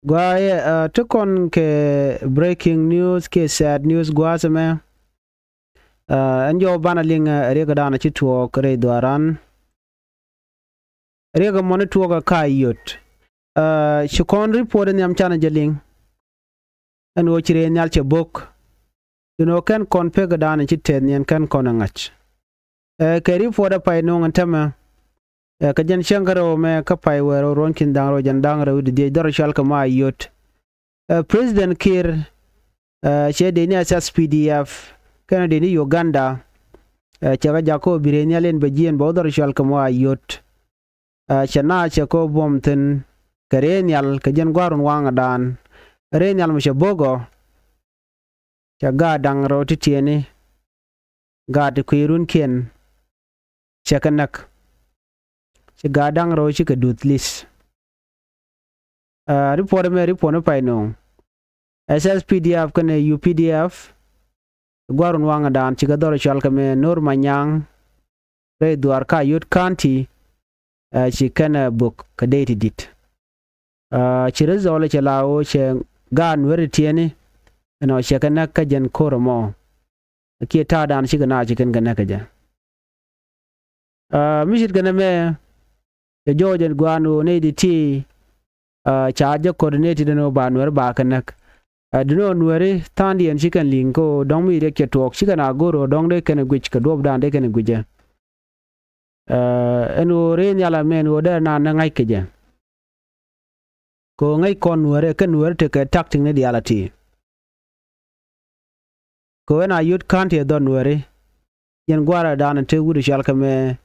Gwa tukon ke breaking news ke sad news gwa sama anjo bana linga rega dana chituo kare dwaran rega monituo ga kayot shikon report ni amchana jaling an wochire nyal che bok ken kon pega dana chited nyen kan kon ngach ke report pa no ngantama ka jan shangaro me ka pai wero ronkin dangro jan dangro de dar shal ka ma yot president kir che de ni asas pdf kana de ni uganda che ga jako birenia len bejien bo dar shal ka ma yot chana che ko bomten karenial ka jan gwarun wanga dan renial mo bogo cha ga dangro titiene ga de kuirun ken chekanak gadang ro chi ka dutlis report no paino SSPDF kana UPDF gwarun wanga dan chi ga dor chal ka me nur manyang re duar ka yut county chi kana book ka date dit chi rezole che lao che gan wer tiene no che kana ka jen koromo ki ta dan chi na chi kan kana ka ja mishit kana me George Guano ne ti charge coordinated no banwer ba kanak adno nwere tandi en chicken linko dong mi rek talk chicken agoro dong de ken gwich ka dob dan de ken gwije eno re nyala men oda na ngai keje ko ngai kon nwere ken nwere te ka takting ne dialati ko na yut kanti don nwere yen gwara dan te wudu shalka me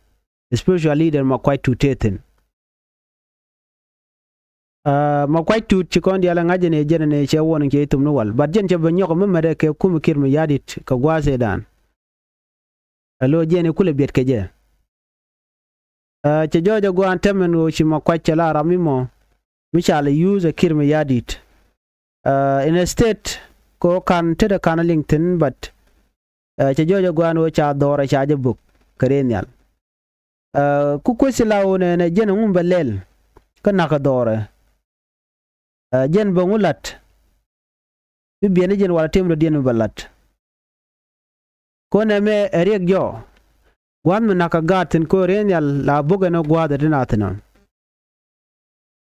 spiritual leader ma quite to teten ma quite to chikon diala ngajene jene che won ke tum no wal bad jen che banyo ko memade ke kum kir mi yadit ka gwase dan alo jene kule biet ke je che jojo gwan temen wo chi ma quite la ramimo mi chale use kir mi yadit in a state ko kan te da kan linkedin but che jojo gwan wo cha dora cha je book karenial ku kwesilawo ne jene ngumbelel kana ka dora jen bangulat bi biene jen wala temro dien balat ko ne me eriek jo wan me naka gaten ko renyal la boga no gwada dinatna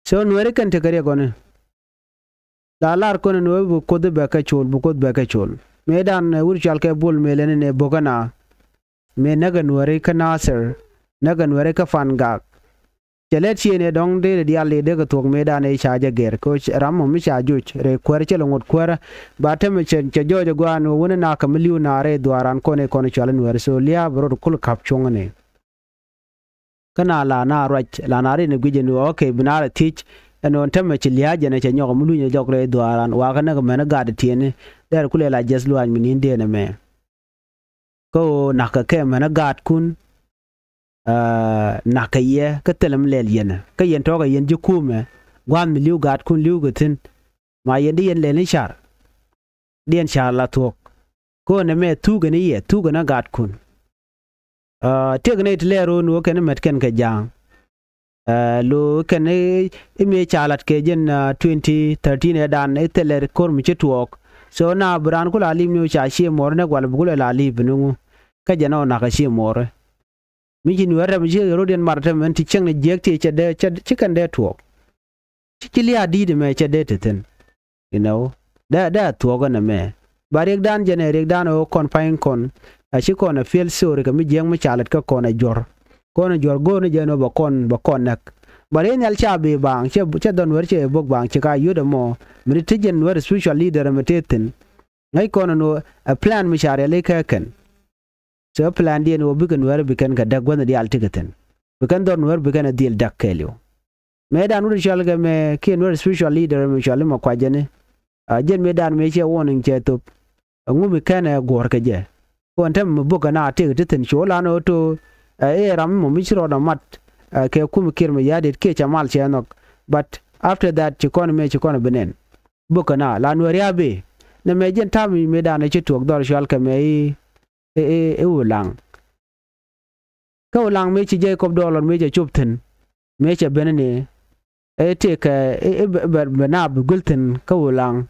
so nwere kan te kare gone la lar ko no bu ko de baka chol bu ko baka chol medan wur chal ke bol melene ne bogana me naga nwere ka nasir naga nwere ka fanga chelet chiene dong de dialle de tok medan e chaja ger ko ram mi cha juch re kwer chelo ngot kwer batem che jojo gwano wona na ka miliu na re dwaran kone kone chalen wer so lia bro kul kap chongane kana la na rach la na re ne gije no okay binara teach eno temme che lia jene che nyogo mulu nye jokre dwaran wa kana ga mena gade tiene der kule la jeslu an minin de ne me ko nakake mena gad kun nakaye ka telam lel yena ka yen to ga yen jukume gwan mi liu gat kun liu gutin ma yen yen lel shar dien shar la tok ko ne me tu ga ne ye tu ga na gat kun te ga ne tlero no ken met ken ka jang lo ken e me chalat ke jen 2013 e dan e teler kor mi chetuok so na bran ko la lim no cha shi mor ne gwal bu la li bnu ka jeno na ka shi mor mijin wara mi je rodien marta men ti chengne jekti che de chicken de to chikili adide me che de teten you know da to go na me barek dan generic dan o kon pain kon a chi kon feel sore ka mi jeng mi chalet ka kon a jor go ne jeno ba kon nak bare nyal cha be bang che don wer che bok bang che ka yudo mo mi tijen wer spiritual leader me teten ngai kon no a plan mi chare le ka ken so plan dien wo bigan wer bigan ga dagwana di altigeten bigan don wer bigan deal dakkelio medan ur shalga me ken wer spiritual leader me shalima kwajene jen medan me che wonin che to ngumi kana gor ka je kontem buga na tigeten shola no to ram mo michro da mat ke kum kirme yadet ke chamal che nok but after that chikon benen buga na lan wer yabe ne me jen tami medan che tok dor shalka me ulang ka ulang me chi Jacob dollar me che chupten me che benene te ka bana bugulten ka wulang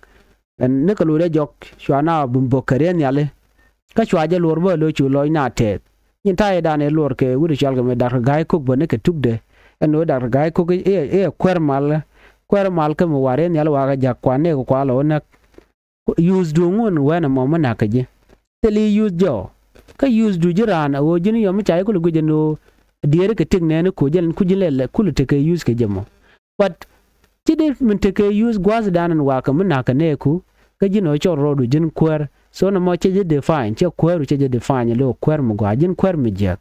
ne ka lu de jok shwana bumbo karen yale ka chwaje lor bo lo chu loy na te yin tai da ne lor ke wuri chal ga me dar gai kok bo ne ke tukde no dar gai kok kwer mal ka mu waren yal wa ga jakwane ko kwalo na use dungun wena mo mana ka je teli use jo ka use du jiran o jini yo mi chai ko lu gujeno diere ke ting ne ko jelen ku jilele kulu te ke use ke jemo but tide min te ke use gwas danan wa ka mana ka ne ku ka jino cho rodu jin kwer so na mo che je define che kweru che je define lo kwer mu gwa jin kwer mi je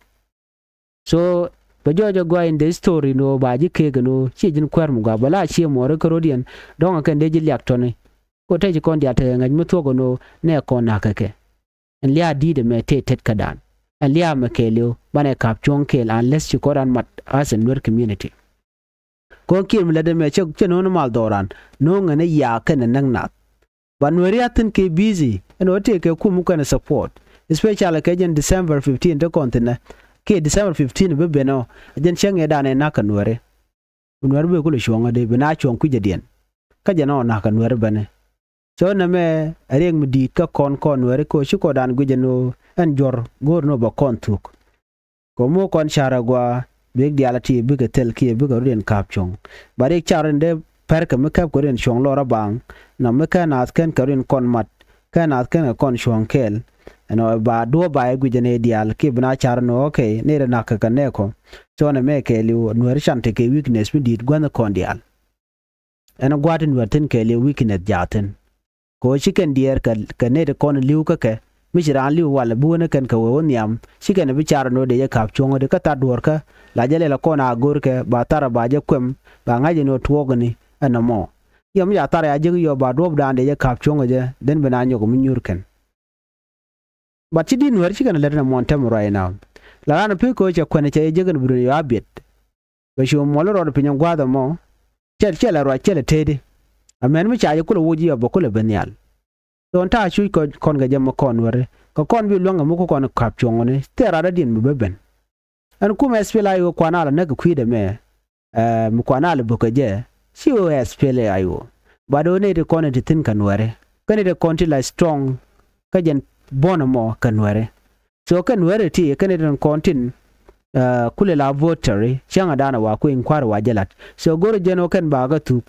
so ba jojo go in the story no ba ji ke no che jin kwer mu gwa bala che mo re korodian don ka nde ji lyak to ne ko te ji kon dia te ngaj mu to go no ne ko na ka ke en lia di de me te tet kadan en lia me ke leo bane kap chong ke unless you koran mat as a nur community ko kim le de me che no mal doran no ngane ya ka nan na ban wari atin ke busy and what take ku mu kana support especially ke jen December 15 to kontina ke December 15 be beno jen chang eda ne na kanware unwar be ku le shonga de bina chong ku jedien ka jeno na kanware bane so na me areng mdi ka kon ware ko shi ko dan gujeno en jor gor no ba kon tuk ko mo kon shara gwa big dialati be ke tel ke be ga ren kap chong bare charende per ka me kap ko ren chong lora bang na me ka na ken ka ren kon mat kana ken kon chong kel no ba do ba e gujene dial ke bna char no okay ne na ka ne ko so na me ke lu no chante ke weakness mi dit gwan kon dial en gwatin watin ke le weakness jaten ko chicken dier ka ne de kon liu ka ke mi jiran liu wala bu ne ken ka wo nyam chicken bi char no de ya kap chong de ka ta dor ka la jele la kona gor ke ba tara ba je kwem ba ngaje no tuogni anamo yam ya tara ya je yo ba do dan de ya kap chong je den bana nyo ko nyurken but chidi nuer chicken le na montem right now la na pe ko che kwene che je gan buru yo abet ba sho mo lo ro pinyo gwa da mo chela ro chela tede amen mi cha ye kulo woji yo ba kulo benyal don ta chu ko kon ga jam kon wore ko kon bi longa mo ko kon kap chong ne tera da din be ben an kuma spela yo kwana la na ku de me mu kwana la bu ko je si o spela ayo ba do ne de kon de tin kan wore kan de kon ti la strong ka jen bonamo kan wore so kan wore ti kan de kon tin kule la votary changa dana wa ku inkwar wa jalat so goro jeno kan ba ga tuk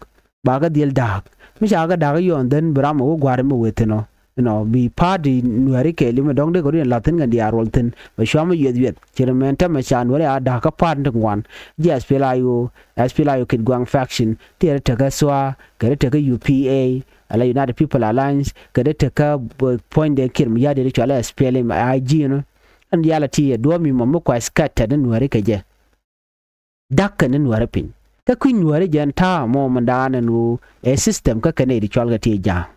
ba ga dil dak mi cha ga dag yon den bramo go gware mo weteno no bi party nuari ke lima dong de gorin latin ga dia rolten ba shama yet chirmenta ma chan wore ada ka part ngwan yes pelayo as pelayo kid gwang faction tiere taga swa kare taga UPA ala United People Alliance kare taga point de kirm ya de chala SPLM IG no and reality do mi mo kwa scatter den nuari ke je dakka nen nuari pin ka kuin nuari jan ta mo mandana nu e system ka kane di chalga ti ja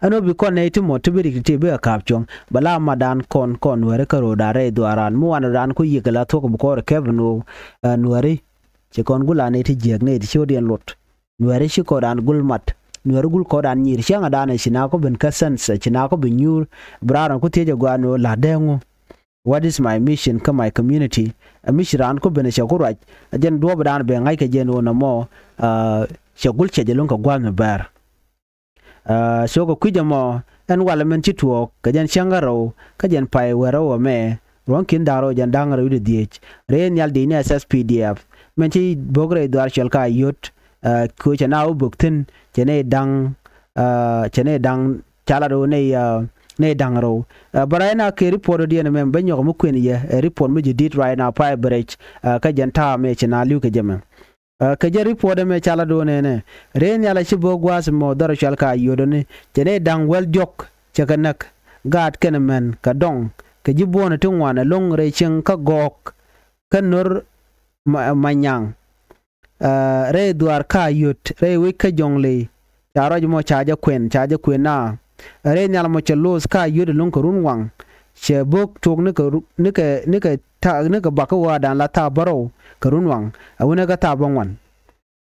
ano bi kon ne ti mo to bi ti be kapchong bala madan kon nuari ka ro dare duaran mu an ran ku yigala to ko ko kevno nuari che kon gula ne ti jeg ne ti chodien lot nuari shi ko dan gulmat nuari gul ko dan nyir shanga dana shina ko ben kasan sa shina ko bin nyur braran ku teje gwano la dengu. What is my mission ka my community a mission ko bene shakuraj ajen do badan be ngai ke jeno na mo shagul che jelon ka gwam bar so ko kuje mo en wala men tituo ka jen shangaro ka jen pai wero me ron kin daro jan dangaro de diech ren yal de ne SSPDF men ti bogre do archel ka yot ko chana ubuktin chene dang chala do ne dangro barayna ke report di na men banyo mo kwen ye report mo jidit right now pa bridge ka janta me china liu ke jeme ka je report me chala do ne ren yala ci bogwas mo dar chal ka yodone tene dang wel jok chakanak gat ken men ka dong ka jibona tin wana long re chen ka gok kanur manyang re duar ka yut re wi ka jongle charo mo chaja kwen na re nyal mo chelos ka yud lon ko runwang che bok tok ne ka bakawa dan la ta baro ka runwang awuna ga ta bonwan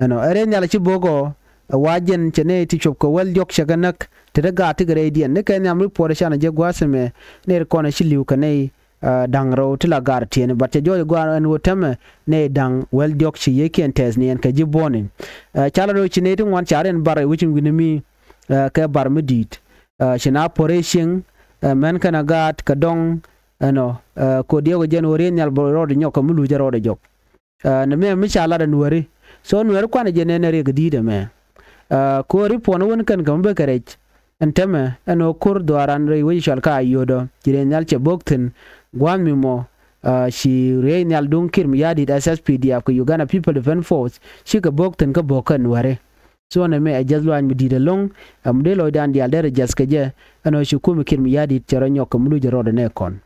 ano re nyal chi bogo wajen chene ti chop ko wel jok shaganak te daga ti gre dien ne ka nyam report shana je gwaseme ne ko na shiliu ka nei dang ro tila gar tien but jo go an wotame ne dang well diok chi yeken tes ne ka jibonin chala ro chinetin wan charen bar wichin winimi ka bar medit china operation men kana gat ka dong no ko dio jen oren yal ro de nyoko mulu jaro de jok ne me chala da nuori so nuori kwana jene ne re gdi de me ko ri pono won kan gambe karech anteme ano kur doaran re wi shal ka yodo jiren yal che bokten gwan mi mo shi re nyal dun kir mi yadi SSPD ko Uganda People Defense Force shi ka bokten ka bokan ware so na me ajazlo an mi dide long amde lo dan dial dere jaske je ano shi ku mi kir mi yadi tero nyok mulu jaro de ne kon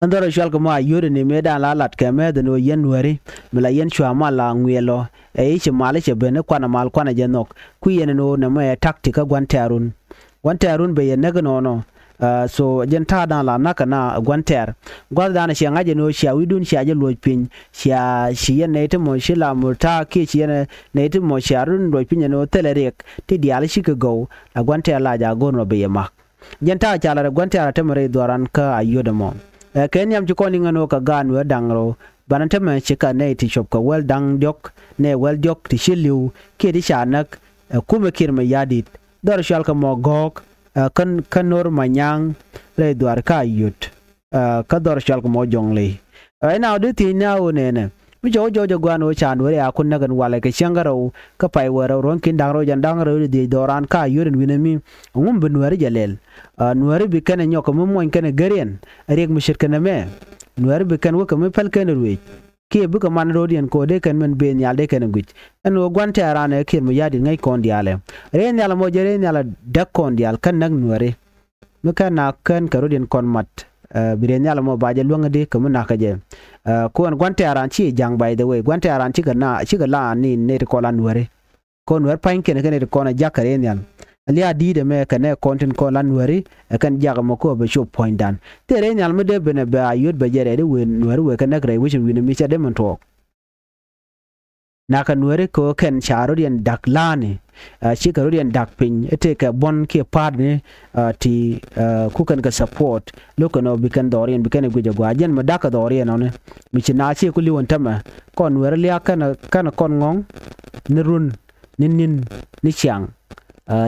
andoro shal ko ma yodo ne me dan lalat ka me de no yen ware mila yen chwa mala ngwelo e chi mala che bene kwana mal kwana je nok ku yen no na me tactica gwantarun be yen no no so jenta dan la naka na gwanter gwada na shi ngaje no shi awidun shi aje lopin shi yen ne timo shi la murta ke shi yen ne timo shi arun lopin no telerek ti dial shi ka go a gwanter la ja go no be yema jenta chala gwanter tamare doran ka ayoda mo ken yam ci koni ngano ka gan we dangro banante me chika ne ti shop ka wel dang diok ne wel diok ti shiliu ke di shanak kuma kirma yadit dar shal ka mo gok kan kanor manyang le duar ka yut ka dar shal ka mo jongle ai now de ti now ne mi jo gwano chan we ya kun nagan wala ka shangaro ka pai wara ron kin dangro jan dangro di doran ka yurin winami ngum benwari jalel nuari bikan nyoko mo kan garian rek mushir kana me nuari bikan wo kam pal kan ruwe ke buka man rodian ko de kan men ben yal de kan guj an wo gwante arane ke mo yadi ngai kon diale ren yala mo jere yala dak kon dial kan nag nuari muka na kan karodian kon mat biren yala mo baje luanga de kam na ka je ko an gwante aran chi jang by the way gwante aran chi ga la ni ne ko lan nuari ko nuar pain ken ko na jakare nyal alia di de me kane content ko lan wari kan jaga mo ko be show point dan tere nyal me de bene ba yud be jere de wen wari we kan gre wishin win mi cha de man to na kan wari ko ken charodian daklane shi karodian dakpin ete ka bon ke pad ne ti ku kan ga support lokono bi kan dorian bi kan guje gwajen ma daka dorian ne mi china chi ku liwon tama kon wari lia kan kon ngong ni run nin ni chang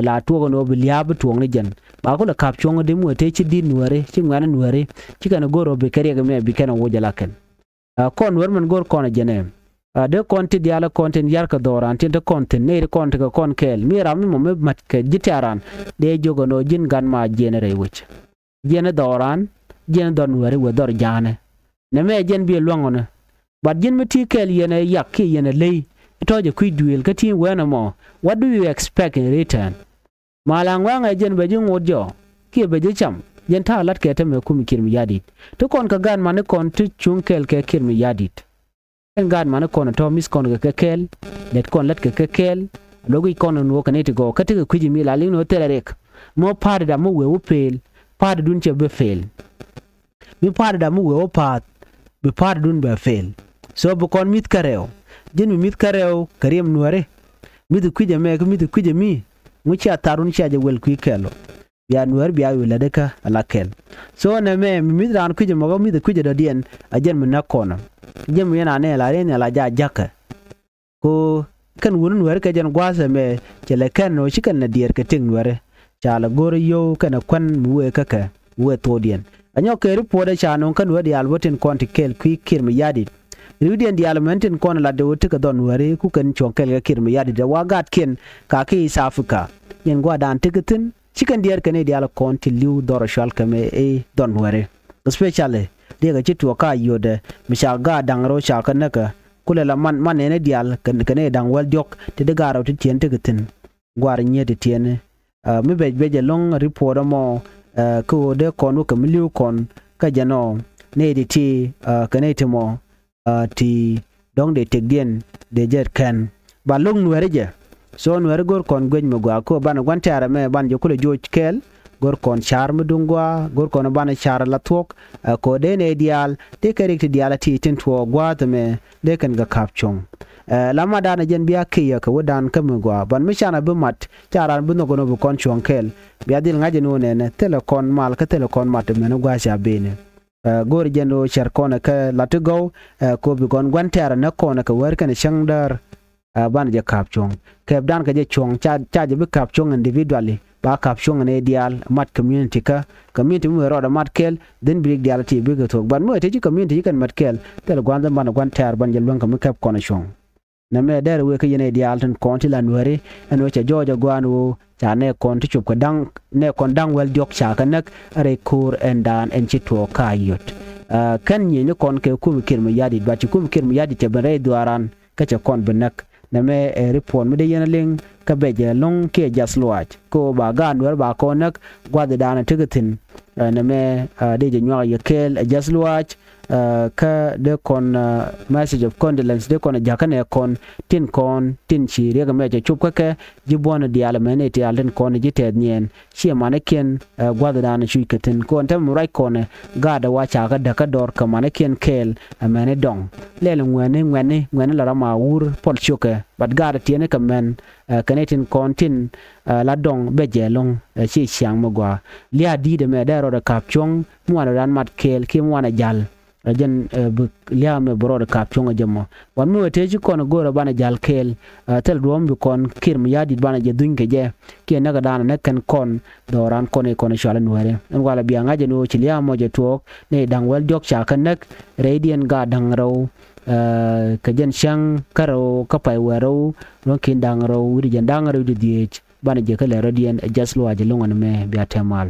la tuwa no biliab tuwa ni jan ba ko la kap chongo de mo te chi din nuare chi ngana nuare chi kana goro be kare ga me bi kana wo jala kan kon wer man gor kon jene de konti diala konten yar ka doran tin de konten ne konti ka kon kel mi ram mo me mat ka jitaran de jogo no jin gan ma jenere wich jene doran jen don nuare wo dor jane ne me jen bi lwangona bad jin meti kel yene yak yene lei toje kuiduel kati wena mo what do you expect in return malangwanga jen beji ngodjo ki beji cham jen ta lat ke teme kum kirmi yadit to kon ka gan man kon tu chunkel ke kirmi yadit en gan man kon to mis kon ke kel let kon lat ke kel logi kon no kaneti go kati ke kuji mi la lino telerek mo pad da mo we upel pad dun che be fail mi pad da mo we opat be pad dun be fail so bu kon mit kareo jen mi mit kareo kariem nuare midu kuje me midu kuje mi muchi atarun chaje wel ku kelo ya nuar biya wala deka alakel so na me midran kuje mo midu kuje do dien ajen mun nakona jem yana ne la ne la ja jaka ko kan wurun nuar ka jen gwasa me chele kan no shikan na dier ka ting nuare chala goro yo kana kwan muwe kaka we to dien anyo ke ripoda chanon kan wadi alboten konti kel ku kirmi yadi Rudian di almentin kon la de wutika don wari ku kan chonkel ga kirmi yadi da wagat ken ka ke East Africa yen gwa dan tikitin chikan dier kane di ala konti liu dor shal kame don wari especially de ga chitu ka yode misha ga dangro sha kan naka kula la man ne di al kan kane dang wal jok te de garo ti tien tikitin gwar nye de tiene mi beje long report mo ko de konu kam liu kon ka jano ne di ti kane timo ti dong de tegdien de jet kan ba long nuere je so nuere gor kon gwen mo gwa ko ban gwante ara me ban jo kule jo kel gor kon char mudungwa gor kon ban char la tok ko de ne dial de correct dial ti tin to gwa de me de kan ga kapchong lama dana jen biya kiya ka wadan kam gwa ban mi chana bu mat charan bu no gono bu kon chong kel biya dil ngaje no ne telekon mal ka telekon mat me no gwa sha bene gor jeno char kona ka latigo ko bi gon gwantera na kona ka wer kan shangdar ban je kap chong ke dan ka je chong cha je bi kap chong individually ba kap chong ne dial mat community mu ro da mat kel den big dial ti bi ga to ban mo te ji community kan mat kel tel gwan da ban gwanter ban je lon ka mu kap kona chong na me der we ka yene dial tan konti lan wari an we cha jojo gwanu cha ne konti chup ka dang ne kon dang wel diok cha kanak are kur en dan en chitwo kayot kan ni kon ke kum kir mu yadi ba ci kum kir mu yadi te bare duaran ka cha kon benak na me report me de yene ling ka beje long ke jas loach ko ba gan wer ba konak gwade dana tigatin na me de je nywa yekel jas loach ka de kon message of condolence de kon jakane kon tin chi rega me je chup ka jibona di alamene ti alen kon jited nyen chi manekin gwada dana chui katin kon tam rai kon ga da wacha ga da ka dor ka manekin kel amene dong lele ngwene la rama wur pol chuke bat ga da tiene ka men kanetin kon tin la dong beje long chi chiang mogwa lia di de me da ro da kapchong mwana ran mat kel ki mwana jal jen liam me bro de kap chonga jamo wan mu te ji kon gora bana jal kel tel dom bi kon kir mi yadi bana je dunke je ke naga dana ne kan kon doran kon e kon shala nuare en wala biya ngaje no ci liam mo je tok ne dang wel jok cha kan nak radian ga dang raw ka jen shang karo ka pai wero no kin dang raw wi jen dang raw di bana je kala radian just lo aje longan me biya temal